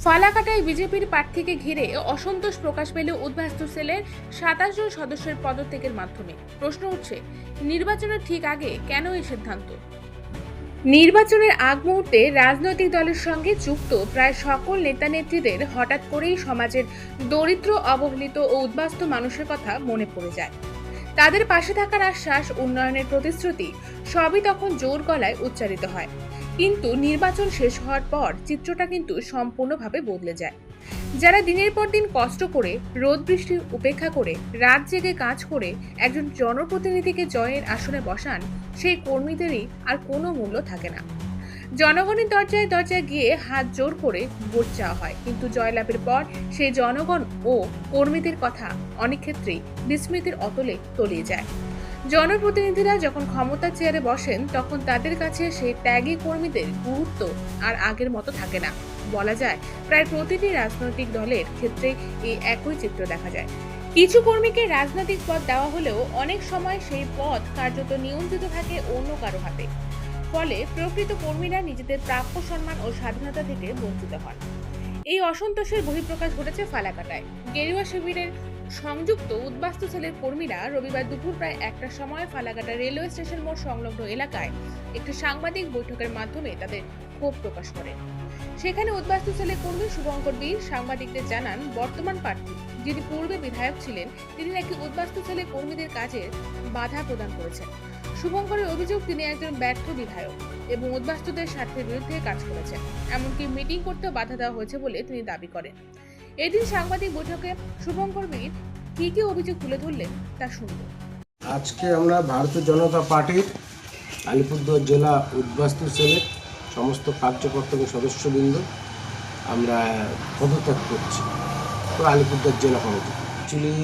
ফালাকাটায় বিজেপির প্রার্থীকে ঘিরে অসন্তোষ প্রকাশ পেল উদ্বাস্তু সেলের 27 জন সদস্যের পদত্যাগের মাধ্যমে। প্রশ্ন উঠছে, নির্বাচনের ঠিক আগে কেন এই সিদ্ধান্ত? নির্বাচনের আগ মুহূর্তে রাজনৈতিক দলের সঙ্গে যুক্ত প্রায় সকল নেতা নেত্রীদের হঠাৎ করেই সমাজের দরিদ্র, অবহেলিত ও উদ্বাস্তু মানুষের কথা মনে পড়ে যায়। তাদের পাশে থাকার আশ্বাস, উন্নয়নের প্রতিশ্রুতি সবই তখন জোর গলায় উচ্চারিত হয়। কিন্তু নির্বাচন শেষ হওয়ার পর চিত্রটা কিন্তু সম্পূর্ণভাবে বদলে যায়। যারা দিনের পর দিন কষ্ট করে, রোদ বৃষ্টি উপেক্ষা করে, রাত জেগে কাজ করে একজন জনপ্রতিনিধিকে জয়ের আসনে বসান, সেই কর্মীদেরই আর কোনো মূল্য থাকে না। জনগণের দরজায় দরজায় গিয়ে হাত জোর করে ভোট চাওয়া হয়, কিন্তু জয়লাভের পর সেই জনগণ ও কর্মীদের কথা অনেক ক্ষেত্রেই বিস্মৃতির অতলে তলিয়ে যায়। জনপ্রতিনিধিরা যখন ক্ষমতার চেয়ারে বসেন, তখন তাদের কাছে সেই ত্যাগী কর্মীদের গুরুত্ব আর আগের মতো থাকে না। বলা যায়, প্রায় প্রতিটি রাজনৈতিক দলের ক্ষেত্রে এই একই চিত্র দেখা যায়। কিছু কর্মীকে রাজনৈতিক পদ দেওয়া হলেও অনেক সময় সেই পদ কার্যত নিয়ন্ত্রিত থাকে অন্য কারো হাতে। ফলে প্রকৃত কর্মীরা নিজেদের প্রাপ্য সম্মান ও স্বাধীনতা থেকে বঞ্চিত হন। এই অসন্তোষের বহিঃপ্রকাশ ঘটেছে ফালাকাটায়। গেরুয়া শিবিরের সংযুক্ত উদ্বাস্তু সেলের কর্মীরা রবিবার দুপুর প্রায় 1টার সময় ফালাকাটা রেলওয়ে স্টেশন মোড় সংলগ্ন এলাকায় একটি সাংবাদিক বৈঠকের মাধ্যমে তাদের ক্ষোভ প্রকাশ করে। সেখানে উদ্বাস্তু সেলের কর্মী শুভঙ্কর বীর সাংবাদিকদের জানান, বর্তমান প্রার্থী, যিনি পূর্বে বিধায়ক ছিলেন, তিনি নাকি উদ্বাস্তু সেলের কর্মীদের কাজে বাধা প্রদান করেছেন। শুভঙ্করের অভিযোগ, তিনি একজন ব্যর্থ বিধায়ক এবং উদ্বাস্তুদের স্বার্থের বিরুদ্ধে কাজ করেছেন। এমনকি মিটিং করতেও বাধা দেওয়া হয়েছে বলে তিনি দাবি করেন। এদিন সাংবাদিক বৈঠকে শুভঙ্কর বীর কি কি অভিযোগ তুলে ধরলেন তা শুনব। আজকে আমরা ভারতীয় জনতা পার্টির আলিপুরদুয়ার জেলা উদ্বাস্তু সেলের সমস্ত কার্যকর্তা এবং সদস্যবৃন্দ আমরা পদত্যাগ করছি তো আলিপুরদুয়ার জেলা কমিটি। অ্যাকচুয়ালি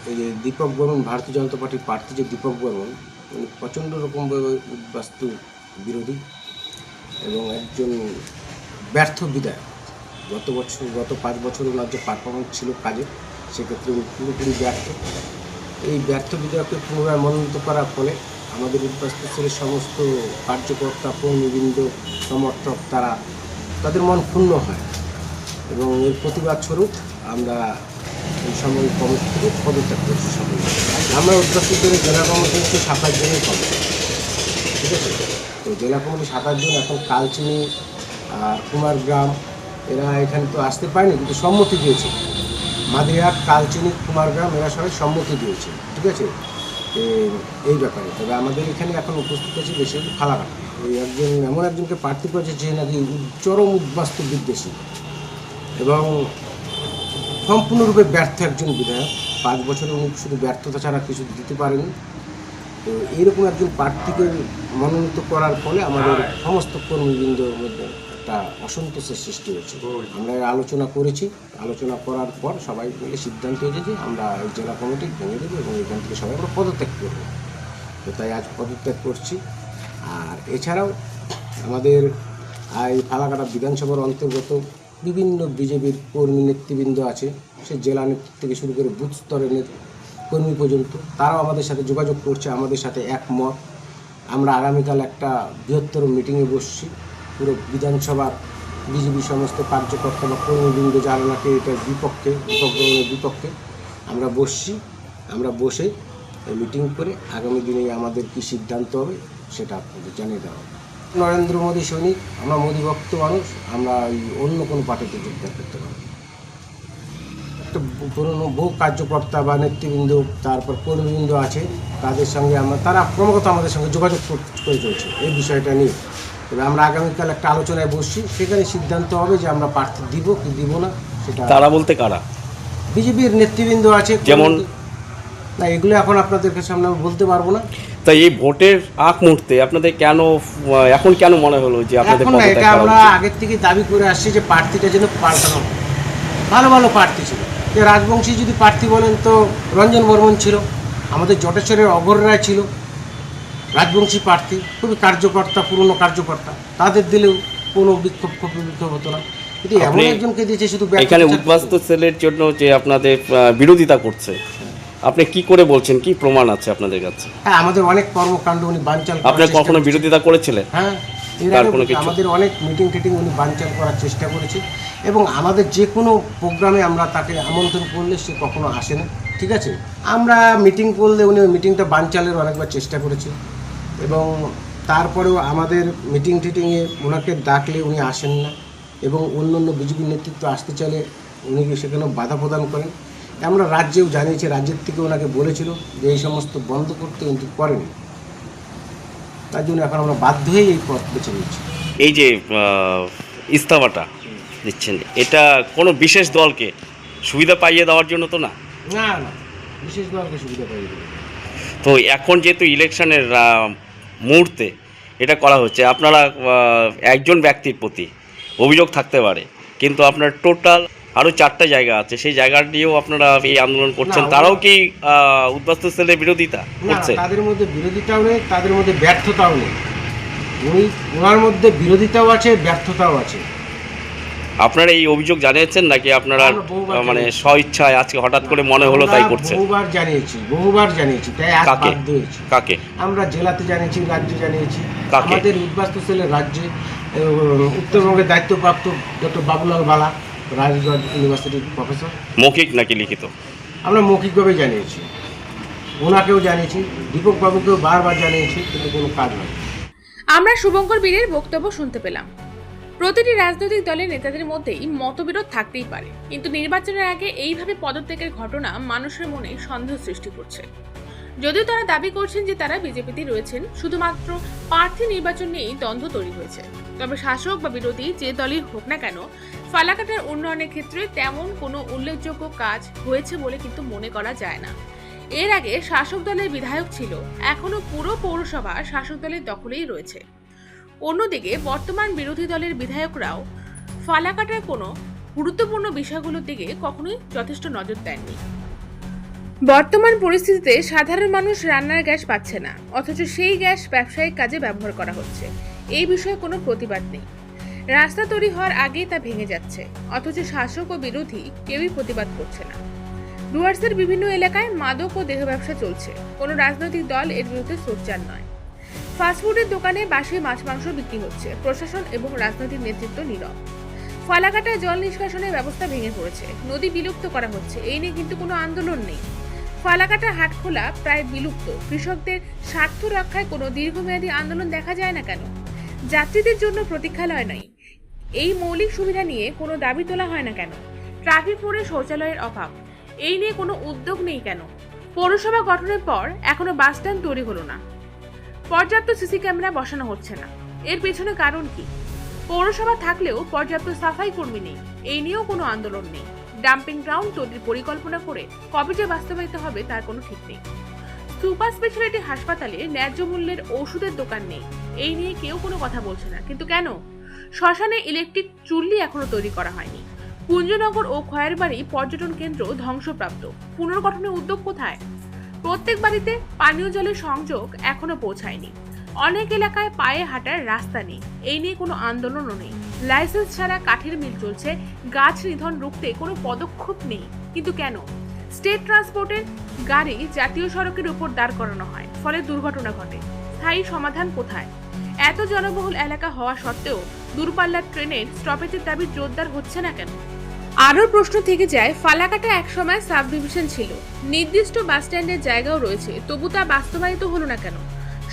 এই যে দীপক বর্মন, ভারতীয় জনতা পার্টির প্রার্থী যে দীপক বর্মন, উনি প্রচণ্ড রকমভাবে উদ্বাস্তু বিরোধী এবং একজন ব্যর্থ বিধায়ক। গত 5 বছর ওনার যে পারফরমেন্স ছিল কাজে, সেক্ষেত্রে উনি পুরোপুরি ব্যর্থ। এই ব্যর্থ বিধায়ককে পুনরায় মনোনীত করার ফলে আমাদের উদ্বাস্তু সেলের সমস্ত কার্যকর্তা, কর্মীবৃন্দ, সমর্থক তাদের মন ক্ষুণ্ণ হয় এবং এর প্রতিবাদ স্বরূপ আমরা এই সময় কমিটি থেকে পদত্যাগ করছি। সবাই আমরা উদ্বাস্তু সেলের জেলা কমিটি হচ্ছে 27 জনের কমিটি, ঠিক আছে। তো জেলা কমিটি 27 জন, এখন কালচিনি আর কুমারগ্রাম এরা এখানে তো আসতে পারেনি, কিন্তু সম্মতি দিয়েছে। মাদিহাট, কালচিনি, কুমারগ্রাম এরা সবাই সম্মতি দিয়েছে, ঠিক আছে। এই ব্যাপারে তবে আমাদের এখানে এখন উপস্থিত আছে বেশি ফালাকাটা। ওই এমন একজনকে প্রার্থী করেছে যে নাকি চরম উদ্বাস্তু বিদ্বেষী এবং সম্পূর্ণরূপে ব্যর্থ একজন বিধায়ক। 5 বছরে উনি শুধু ব্যর্থতা ছাড়া কিছু দিতে পারেনি। তো এইরকম একজন প্রার্থীকে মনোনীত করার ফলে আমাদের সমস্ত কর্মীবৃন্দর মধ্যে একটা অসন্তোষের সৃষ্টি হয়েছে। আমরা আলোচনা করেছি, আলোচনা করার পর সবাই মিলে সিদ্ধান্ত হয়েছে যে আমরা এই জেলা কমিটি ভেঙে দেবো এবং এখান থেকে সবাই আমরা পদত্যাগ করবো। তো তাই আজ পদত্যাগ করছি। আর এছাড়াও আমাদের এই ফালাকাটা বিধানসভার অন্তর্গত বিভিন্ন বিজেপির কর্মী নেতৃবৃন্দ আছে, সে জেলা নেতৃত্ব থেকে শুরু করে বুথ স্তরের কর্মী পর্যন্ত, তারাও আমাদের সাথে যোগাযোগ করছে, আমাদের সাথে একমত। আমরা আগামীকাল একটা বৃহত্তর মিটিংয়ে বসছি। পুরো বিধানসভার বিজেপি সমস্ত কার্যকর্তা বা কর্মীবৃন্দ যারা নাকি এটার বিপক্ষে, দীপক বর্মনের বিপক্ষে, আমরা বসছি। আমরা বসে মিটিং করে আগামী দিনে আমাদের কি সিদ্ধান্ত হবে সেটা আপনাদের জানিয়ে দেওয়া হবে। নরেন্দ্র মোদী সৈনিক, আমরা মোদী ভক্ত মানুষ, আমরা অন্য কোনো পার্টিতে যোগদান করতে পারব। একটা পুরনো বহু কার্যকর্তা বা নেতৃবৃন্দ, তারপর কর্মীবৃন্দ আছে, তাদের সঙ্গে তারা ক্রমাগত আমাদের সঙ্গে যোগাযোগ করে চলছে এই বিষয়টা নিয়ে। তবে আমরা আগামীকাল একটা আলোচনায় বসছি, সেখানে সিদ্ধান্ত হবে যে আমরা প্রার্থী দিব কি দিব না। সেটা তারা বলতে কারা? বিজেপির নেতৃবৃন্দ আছে, যেমন না এগুলো এখন আপনাদের কাছে আমরা বলতে পারবো না। তাই এই ভোটের আগ মুহূর্তে আপনাদের এখন কেন মনে হলো যে আপনাদের এখন এটা আমরা আগের থেকে দাবি করে আসছি যে প্রার্থীটা যেন পাল্টানো, ভালো ভালো প্রার্থী ছিল। যে রাজবংশী যদি প্রার্থী বলেন তো রঞ্জন বর্মন ছিল, আমাদের জটেশ্বরের অঘর রায় ছিল রাজবংশী প্রার্থী, খুবই কার্যকর্তা, পুরনো কার্যকর্তা, তাদের দিলেও কোনো বিক্ষোভ হতো না। কিন্তু এমন একজনকে দিয়েছে শুধু এখানে উদ্বাস্তু সেলের জন্য যে আপনাদের বিরোধিতা করছে, আপনি কি করে বলছেন, কি প্রমাণ আছে আপনাদের কাছে? হ্যাঁ, আমাদের অনেক কর্মকাণ্ড উনি বানচাল। আপনি কখনো বিরোধিতা করেছিলেন? হ্যাঁ, এর তার আগে কোনো কিছু আমাদের অনেক মিটিং টিটিং উনি বানচাল করার চেষ্টা করেছে এবং আমাদের যে কোনো প্রোগ্রামে আমরা তাকে আমন্ত্রণ করলে সে কখনো আসে না, ঠিক আছে। আমরা মিটিং করলে উনি ওই মিটিংটা বানচালের অনেকবার চেষ্টা করেছে এবং তারপরেও আমাদের মিটিং টিটিংয়ে ওনাকে ডাকলে উনি আসেন না এবং অন্য অন্য বিজেপি নেতৃত্ব আসতে চাইলে উনি সেখানেও বাধা প্রদান করেন। আমরা রাজ্যেও জানিয়েছি, রাজ্যের থেকে ওনাকে বলেছিল যে এই সমস্ত বন্ধ করতে, কিন্তু করেনি। তার জন্য এখন আমরা বাধ্য হয়ে এই পথ বেছে নিচ্ছি। এই যে ইস্তফাটা দিচ্ছেন, এটা কোনো বিশেষ দলকে সুবিধা পাইয়ে দেওয়ার জন্য তো না? না না, বিশেষ দলকে সুবিধা পাই দেবে। তো এখন যেহেতু ইলেকশনের মুহূর্তে এটা করা হচ্ছে, আপনারা একজন ব্যক্তির প্রতি অভিযোগ থাকতে পারে, কিন্তু আপনার টোটাল আরও 4টা জায়গা আছে, সেই জায়গা নিয়েও আপনারা এই আন্দোলন করছেন। না, তারাও কি উদ্বাস্তু সেলের বিরোধিতা না, করছে? তাদের মধ্যে বিরোধিতাও নেই, তাদের মধ্যে ব্যর্থতাও নেই। ওনার মধ্যে বিরোধিতাও আছে, ব্যর্থতাও আছে। আপনারা এই অভিযোগ জানিয়েছেন নাকি আপনারা আমরা বহুবার মানে জানিয়েছি। স্বইচ্ছায় আজকে হঠাৎ করে মনে হলো তাই আমরা করছে? বহুবার জানিয়েছি, তাই আজ কাকে? বাধ্য হয়েছি। কাকে? আমরা জেলাতে জানিয়েছি, রাজ্যে জানিয়েছি। কাকে? আমাদের উদ্বাস্তু সেলের রাজ্যে উত্তরবঙ্গের দায়িত্বপ্রাপ্ত ডক্টর বাবুলাল বালা, রাজগঞ্জ ইউনিভার্সিটির প্রফেসর। মৌখিক নাকি লিখিত? আমরা মৌখিকভাবে জানিয়েছি, ওনাকেও জানিয়েছি, দীপক বাবুকেও বারবার জানিয়েছি, কিন্তু কোনো কাজ হয়। আমরা শুভঙ্কর বীরের বক্তব্য শুনতে পেলাম। প্রতিটি রাজনৈতিক দলের নেতাদের মধ্যেই মতবিরোধ থাকতেই পারে, কিন্তু নির্বাচনের আগে এইভাবে পদত্যাগের ঘটনা মানুষের মনে সন্দেহ সৃষ্টি করছে। যদিও তারা দাবি করছেন যে তারা বিজেপিতে রয়েছেন, শুধুমাত্র প্রার্থী নির্বাচন নিয়েই দ্বন্দ্ব তৈরি হয়েছে। তবে শাসক বা বিরোধী যে দলই হোক না কেন, ফালাকাটার উন্নয়নের ক্ষেত্রে তেমন কোনো উল্লেখযোগ্য কাজ হয়েছে বলে কিন্তু মনে করা যায় না। এর আগে শাসক দলের বিধায়ক ছিল, এখনো পুরো পৌরসভা শাসক দলের দখলেই রয়েছে। অন্যদিকে বর্তমান বিরোধী দলের বিধায়করাও ফালাকাটার কোনো গুরুত্বপূর্ণ বিষয়গুলোর দিকে কখনোই যথেষ্ট নজর দেননি। বর্তমান পরিস্থিতিতে সাধারণ মানুষ রান্নার গ্যাস পাচ্ছে না, অথচ সেই গ্যাস ব্যবসায়িক কাজে ব্যবহার করা হচ্ছে। এই বিষয়ে কোনো প্রতিবাদ নেই। রাস্তা তৈরি হওয়ার আগেই তা ভেঙে যাচ্ছে, অথচ শাসক ও বিরোধী কেউই প্রতিবাদ করছে না। ডুয়ার্সের বিভিন্ন এলাকায় মাদক ও দেহ ব্যবসা চলছে, কোনো রাজনৈতিক দল এর বিরুদ্ধে সোচ্চার নয়। ফাস্টফুডের দোকানে বাসি মাছ মাংস বিক্রি হচ্ছে, প্রশাসন এবং রাজনৈতিক নেতৃত্ব নীরব। ফালাকাটায় জল নিষ্কাশনের ব্যবস্থা ভেঙে পড়েছে, নদী বিলুপ্ত করা হচ্ছে, এই নিয়ে কিন্তু কোনো আন্দোলন নেই। ফালাকাটা হাটখোলা প্রায় বিলুপ্ত, কৃষকদের স্বার্থ রক্ষায় কোনো দীর্ঘমেয়াদী আন্দোলন দেখা যায় না কেন? যাত্রীদের জন্য প্রতীক্ষালয় নাই, এই মৌলিক সুবিধা নিয়ে কোনো দাবি তোলা হয় না কেন? ট্রাফিক মোড়ে শৌচালয়ের অভাব, এই নিয়ে কোনো উদ্যোগ নেই কেন? পৌরসভা গঠনের পর এখনো বাস স্ট্যান্ড তৈরি হলো না, পর্যাপ্ত সিসি ক্যামেরা বসানো হচ্ছে না, এর পেছনে কারণ কি? পৌরসভা থাকলেও পর্যাপ্ত সাফাই কর্মী নেই, এই নিয়েও কোনো আন্দোলন নেই। ডাম্পিং গ্রাউন্ড তৈরির পরিকল্পনা করে কবে যে বাস্তবায়িত হবে তার কোনো ঠিক নেই। সুপার স্পেশালিটি হাসপাতালে ন্যায্য মূল্যের ওষুধের দোকান নেই, এই নিয়ে কেউ কোনো কথা বলছে না, কিন্তু কেন? শ্মশানে ইলেকট্রিক চুল্লি এখনো তৈরি করা হয়নি। কুঞ্জনগর ও খয়েরবাড়ি পর্যটন কেন্দ্র ধ্বংসপ্রাপ্ত, পুনর্গঠনের উদ্যোগ কোথায়? প্রত্যেক বাড়িতে পানীয় জলের সংযোগ এখনো পৌঁছায়নি। অনেক এলাকায় পায়ে হাঁটার রাস্তা নেই, এই নিয়ে কোনো আন্দোলনও নেই। লাইসেন্স ছাড়া কাঠের মিল চলছে, গাছ নিধন রুখতে কোনো পদক্ষেপ নেই, কিন্তু কেন? স্টেট ট্রান্সপোর্টের গাড়ি জাতীয় সড়কের উপর দাঁড় করানো হয়, ফলে দুর্ঘটনা ঘটে। স্থায়ী সমাধান কোথায়? এত জনবহুল এলাকা হওয়া সত্ত্বেও দূরপাল্লার ট্রেনের স্টপেজের দাবি জোরদার হচ্ছে না কেন? আরও প্রশ্ন থেকে যায়, ফালাকাটা একসময় সাব ডিভিশন ছিল, নির্দিষ্ট বাস স্ট্যান্ডের জায়গাও রয়েছে, তবু তা বাস্তবায়িত হলো না কেন?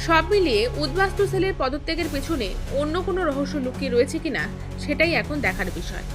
সব মিলিয়ে উদ্বাস্তু সেলের পদত্যাগের পেছনে অন্য কোনো রহস্য লুকিয়ে রয়েছে কিনা সেটাই এখন দেখার বিষয়।